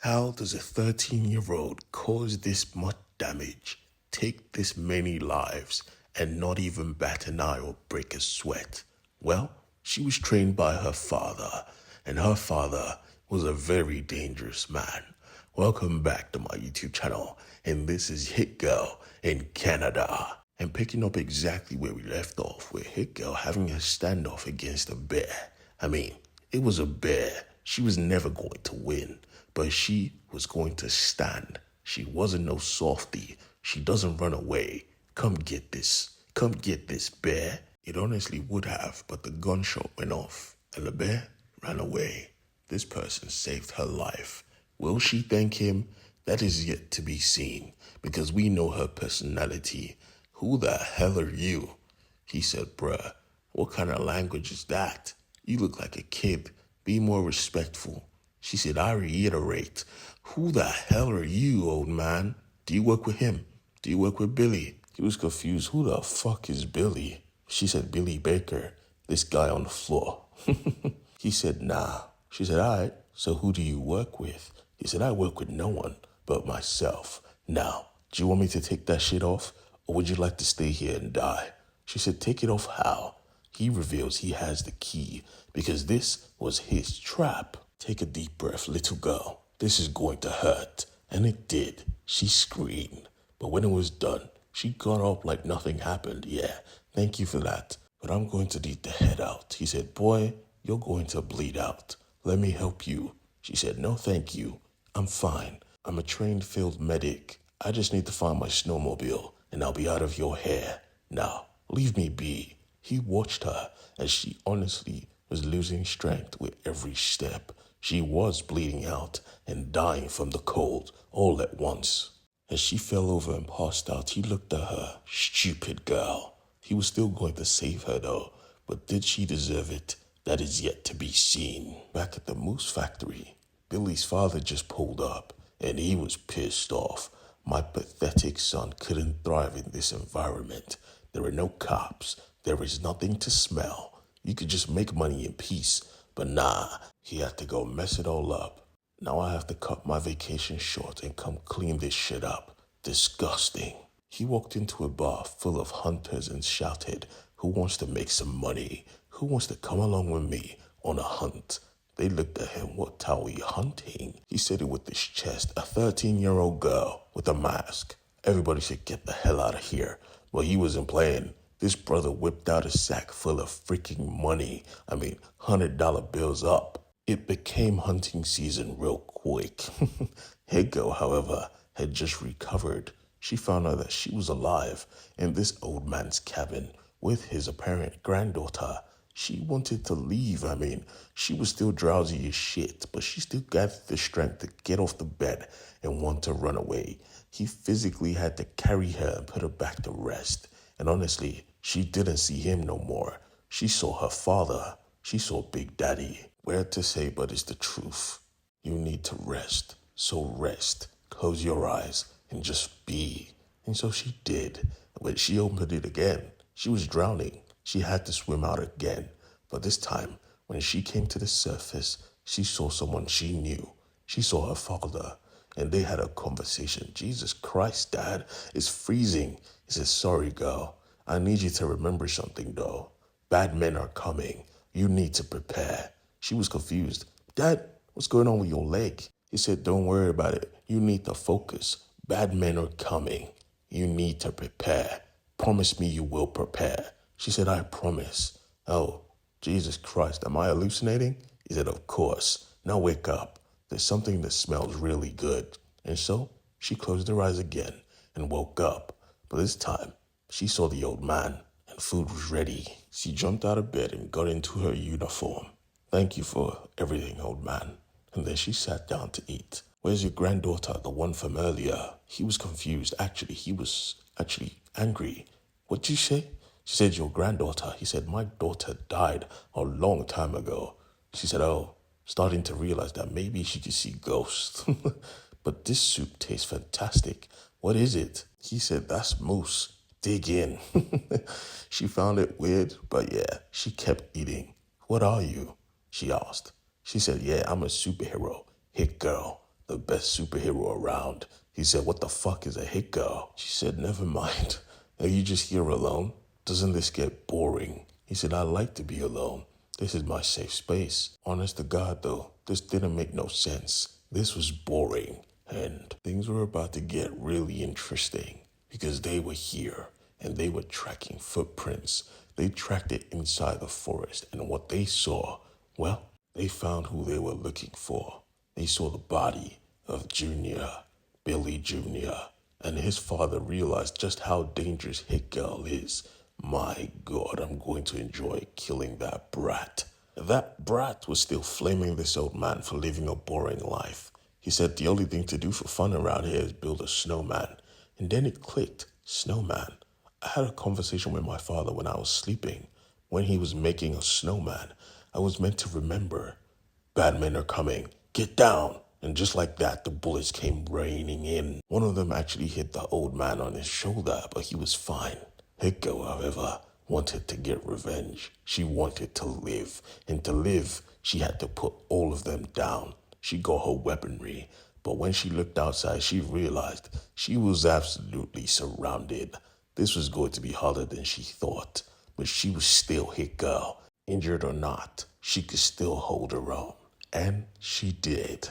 How does a 13-year-old cause this much damage, take this many lives, and not even bat an eye or break a sweat? Well, she was trained by her father, and her father was a very dangerous man. Welcome back to my YouTube channel, and this is Hit Girl in Canada. And picking up exactly where we left off, with Hit Girl having a standoff against a bear. It was a bear. She was never going to win, but she was going to stand. She wasn't no softie. She doesn't run away. Come get this. Come get this, bear. It honestly would have, but the gunshot went off, and the bear ran away. This person saved her life. Will she thank him? That is yet to be seen, because we know her personality. Who the hell are you? He said, bruh, what kind of language is that? You look like a kid. Be more respectful. She said, I reiterate, who the hell are you, old man? Do you work with him? Do you work with Billy? He was confused. Who the fuck is Billy? She said, Billy Baker, this guy on the floor. He said, nah. She said, all right, so who do you work with? He said, I work with no one but myself. Now, do you want me to take that shit off, or would you like to stay here and die? She said, take it off how? He reveals he has the key, because this was his trap. Take a deep breath, little girl. This is going to hurt. And it did. She screamed. But when it was done, she got up like nothing happened. Yeah, thank you for that. But I'm going to need the head out. He said, boy, you're going to bleed out. Let me help you. She said, no, thank you. I'm fine. I'm a trained field medic. I just need to find my snowmobile, and I'll be out of your hair. Now, leave me be. He watched her as she honestly was losing strength with every step. She was bleeding out and dying from the cold all at once. As she fell over and passed out, he looked at her. Stupid girl. He was still going to save her though, but did she deserve it? That is yet to be seen. Back at the moose factory, Billy's father just pulled up, and he was pissed off. My pathetic son couldn't thrive in this environment. There are no cops. There is nothing to smell. You could just make money in peace. But nah, he had to go mess it all up. Now I have to cut my vacation short and come clean this shit up. Disgusting. He walked into a bar full of hunters and shouted, who wants to make some money? Who wants to come along with me on a hunt? They looked at him. What are we hunting? He said it with his chest. A 13-year-old girl with a mask. Everybody should get the hell out of here. But he wasn't playing. This brother whipped out a sack full of freaking money. $100 bills up. It became hunting season real quick. Hego, however, had just recovered. She found out that she was alive in this old man's cabin with his apparent granddaughter. She wanted to leave. She was still drowsy as shit, but she still gathered the strength to get off the bed and want to run away. He physically had to carry her and put her back to rest. And honestly, she didn't see him no more. She saw her father. She saw Big Daddy. Weird to say, but it's the truth. You need to rest. So rest. Close your eyes and just be. And so she did. When she opened it again, she was drowning. She had to swim out again. But this time, when she came to the surface, she saw someone she knew. She saw her father. And they had a conversation. Jesus Christ, Dad, it's freezing. He said, sorry, girl. I need you to remember something, though. Bad men are coming. You need to prepare. She was confused. Dad, what's going on with your leg? He said, don't worry about it. You need to focus. Bad men are coming. You need to prepare. Promise me you will prepare. She said, I promise. Oh, Jesus Christ, am I hallucinating? He said, of course. Now wake up. There's something that smells really good. And so she closed her eyes again and woke up. But this time, she saw the old man and food was ready. She jumped out of bed and got into her uniform. Thank you for everything, old man. And then she sat down to eat. Where's your granddaughter, the one from earlier? He was confused. He was angry. What'd you say? She said, your granddaughter. He said, my daughter died a long time ago. She said, oh, starting to realize that maybe she could see ghosts. But this soup tastes fantastic. What is it? He said, that's moose. Dig in. She found it weird, but yeah, she kept eating. What are you? She asked. She said, yeah, I'm a superhero. Hit girl. the best superhero around. He said, what the fuck is a hit girl? She said, never mind. Are you just here alone? Doesn't this get boring? He said, I like to be alone. This is my safe space. Honest to God, though, this didn't make no sense. This was boring. And things were about to get really interesting because they were here and they were tracking footprints. They tracked it inside the forest, and what they saw, well, they found who they were looking for. They saw the body of Junior, Billy Jr., and his father realized just how dangerous Hit Girl is. My God, I'm going to enjoy killing that brat. That brat was still flaming this old man for living a boring life. He said the only thing to do for fun around here is build a snowman. And then it clicked, snowman. I had a conversation with my father when I was sleeping. When he was making a snowman, I was meant to remember, bad men are coming, get down. And just like that, the bullets came raining in. One of them actually hit the old man on his shoulder, but he was fine. Hiko, however, wanted to get revenge. She wanted to live. And to live, she had to put all of them down. She got her weaponry. But when she looked outside, she realized she was absolutely surrounded. This was going to be harder than she thought. But she was still Hit Girl. Injured or not, she could still hold her own. And she did.